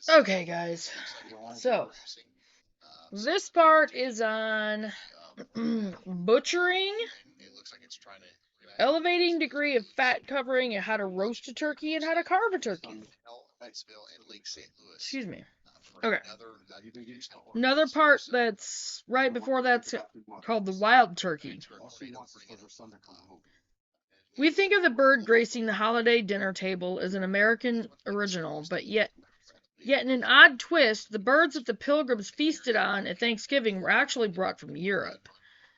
Okay, guys. So, this part is on butchering, elevating degree of fat covering, and how to roast a turkey and how to carve a turkey. Excuse me. Okay. Another part that's right before that's called the wild turkey. We think of the bird gracing the holiday dinner table as an American original, but yet in an odd twist, the birds that the pilgrims feasted on at Thanksgiving were actually brought from Europe.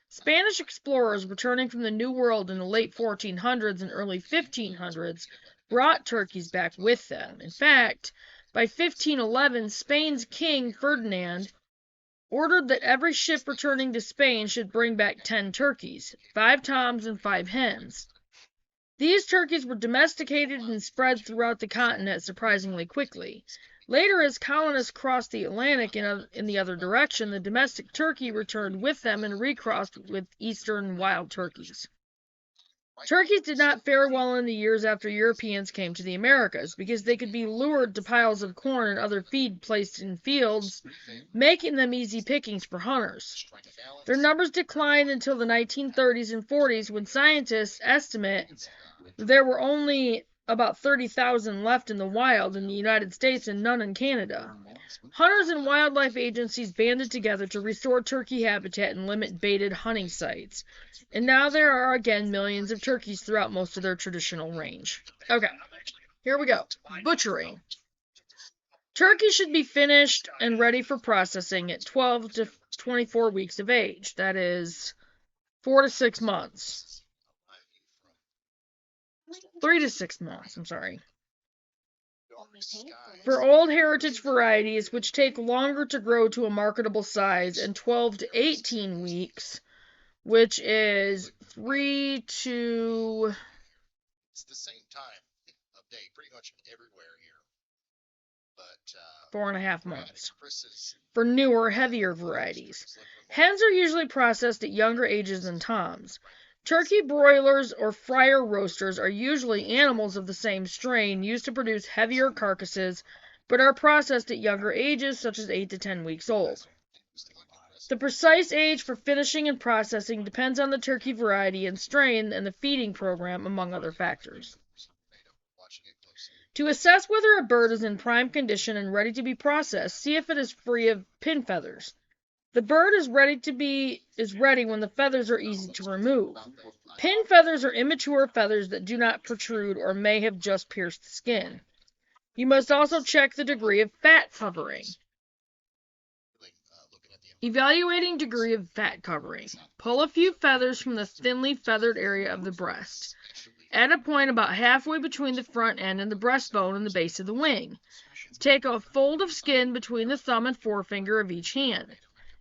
Spanish explorers returning from the New World in the late 1400s and early 1500s brought turkeys back with them. In fact, by 1511, Spain's King Ferdinand ordered that every ship returning to Spain should bring back 10 turkeys, 5 toms and 5 hens. These turkeys were domesticated and spread throughout the continent surprisingly quickly. Later, as colonists crossed the Atlantic in the other direction, the domestic turkey returned with them and recrossed with eastern wild turkeys. Turkeys did not fare well in the years after Europeans came to the Americas because they could be lured to piles of corn and other feed placed in fields, making them easy pickings for hunters. Their numbers declined until the 1930s and 40s when scientists estimate there were only about 30,000 left in the wild in the United States and none in Canada. Hunters and wildlife agencies banded together to restore turkey habitat and limit baited hunting sites. And now there are again millions of turkeys throughout most of their traditional range. Okay, here we go. Butchering. Turkey should be finished and ready for processing at 12 to 24 weeks of age. That is 4 to 6 months. 3 to 6 months, I'm sorry. For old heritage varieties, which take longer to grow to a marketable size, and 12 to 18 weeks, which is 3 to... It's the same time of day pretty much everywhere here. But 4.5 months. For newer, heavier varieties. Hens are usually processed at younger ages than toms. Turkey broilers or fryer roasters are usually animals of the same strain used to produce heavier carcasses, but are processed at younger ages, such as 8 to 10 weeks old. The precise age for finishing and processing depends on the turkey variety and strain and the feeding program, among other factors. To assess whether a bird is in prime condition and ready to be processed, see if it is free of pin feathers. The bird is ready when the feathers are easy to remove. Pin feathers are immature feathers that do not protrude or may have just pierced the skin. You must also check the degree of fat covering. Evaluating degree of fat covering. Pull a few feathers from the thinly feathered area of the breast. At a point about halfway between the front end and the breastbone and the base of the wing. Take a fold of skin between the thumb and forefinger of each hand.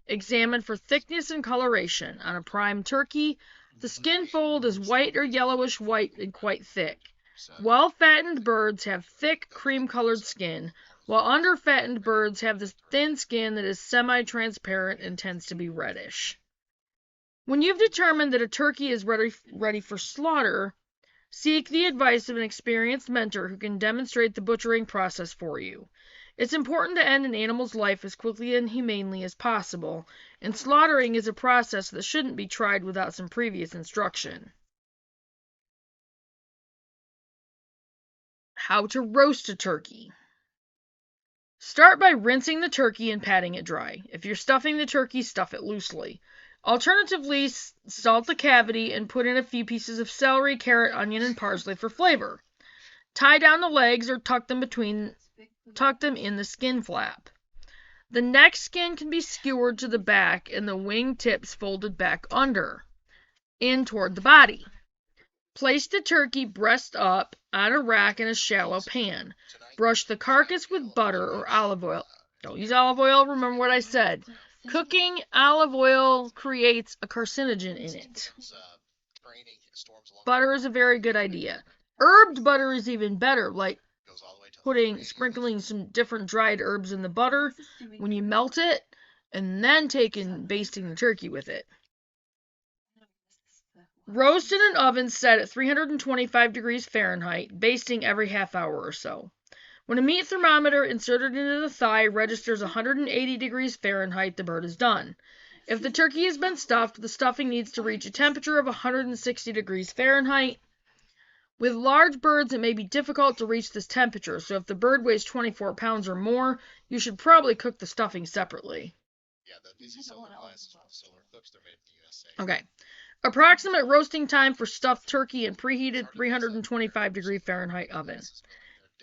Examine for thickness and coloration. On a prime turkey, the skin fold is white or yellowish white and quite thick. Well-fattened birds have thick, cream-colored skin, while under-fattened birds have this thin skin that is semi-transparent and tends to be reddish. When you've determined that a turkey is ready for slaughter, seek the advice of an experienced mentor who can demonstrate the butchering process for you. It's important to end an animal's life as quickly and humanely as possible, and slaughtering is a process that shouldn't be tried without some previous instruction. How to roast a turkey. Start by rinsing the turkey and patting it dry. If you're stuffing the turkey, stuff it loosely. Alternatively, salt the cavity and put in a few pieces of celery, carrot, onion, and parsley for flavor. Tie down the legs or tuck them in the skin flap. The neck skin can be skewered to the back and the wing tips folded back under, in toward the body. Place the turkey breast up on a rack in a shallow pan. Brush the carcass with butter or olive oil. Don't use olive oil, remember what I said. Cooking olive oil creates a carcinogen in it. Butter is a very good idea. Herbed butter is even better, like sprinkling some different dried herbs in the butter when you melt it, and then basting the turkey with it. Roast in an oven set at 325 degrees Fahrenheit, basting every half hour or so. When a meat thermometer inserted into the thigh registers 180 degrees Fahrenheit, the bird is done. If the turkey has been stuffed, the stuffing needs to reach a temperature of 160 degrees Fahrenheit. With large birds, it may be difficult to reach this temperature, so if the bird weighs 24 pounds or more, you should probably cook the stuffing separately. Okay. Approximate roasting time for stuffed turkey in preheated 325 degree Fahrenheit oven.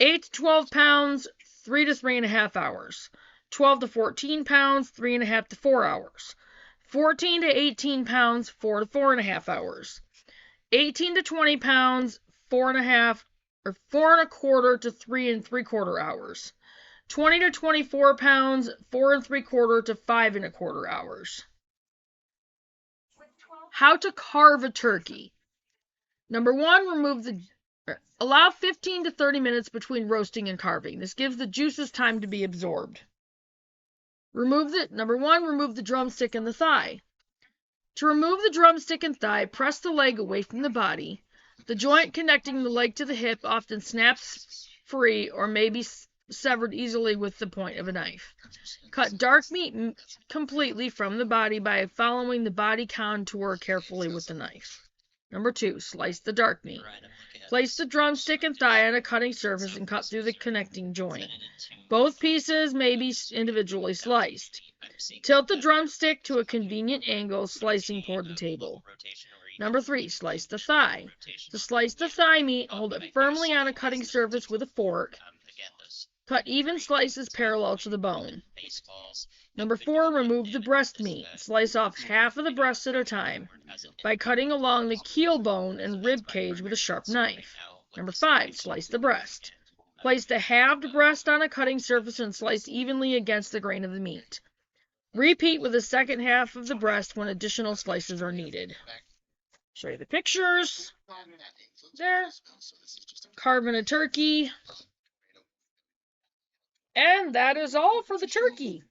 8 to 12 pounds, 3 to 3.5 hours. 12 to 14 pounds, 3.5 to 4 hours. 14 to 18 pounds, 4 to 4.5 hours. 18 to 20 pounds, 4.5 or 4.25 to 3.75 hours. 20 to 24 pounds, 4.75 to 5.25 hours. How to carve a turkey. Number 1, allow 15 to 30 minutes between roasting and carving. This gives the juices time to be absorbed. Number 1, remove the drumstick and the thigh. To remove the drumstick and thigh, press the leg away from the body. The joint connecting the leg to the hip often snaps free or may be severed easily with the point of a knife. Cut dark meat completely from the body by following the body contour carefully with the knife. Number 2, slice the dark meat. Place the drumstick and thigh on a cutting surface and cut through the connecting joint. Both pieces may be individually sliced. Tilt the drumstick to a convenient angle, slicing toward the table. Number 3, slice the thigh. To slice the thigh meat, hold it firmly on a cutting surface with a fork. Cut even slices parallel to the bone. Number 4, remove the breast meat. Slice off half of the breast at a time by cutting along the keel bone and rib cage with a sharp knife. Number 5, slice the breast. Place the halved breast on a cutting surface and slice evenly against the grain of the meat. Repeat with the second half of the breast when additional slices are needed. Show you the pictures. There. Carving a turkey. And that is all for the turkey.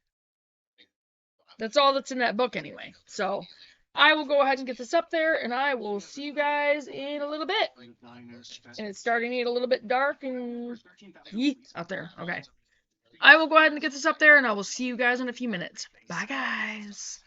That's all that's in that book anyway. So I will go ahead and get this up there, and I will see you guys in a little bit. And it's starting to get a little bit dark and out there. Okay. I will go ahead and get this up there, and I will see you guys in a few minutes. Bye, guys.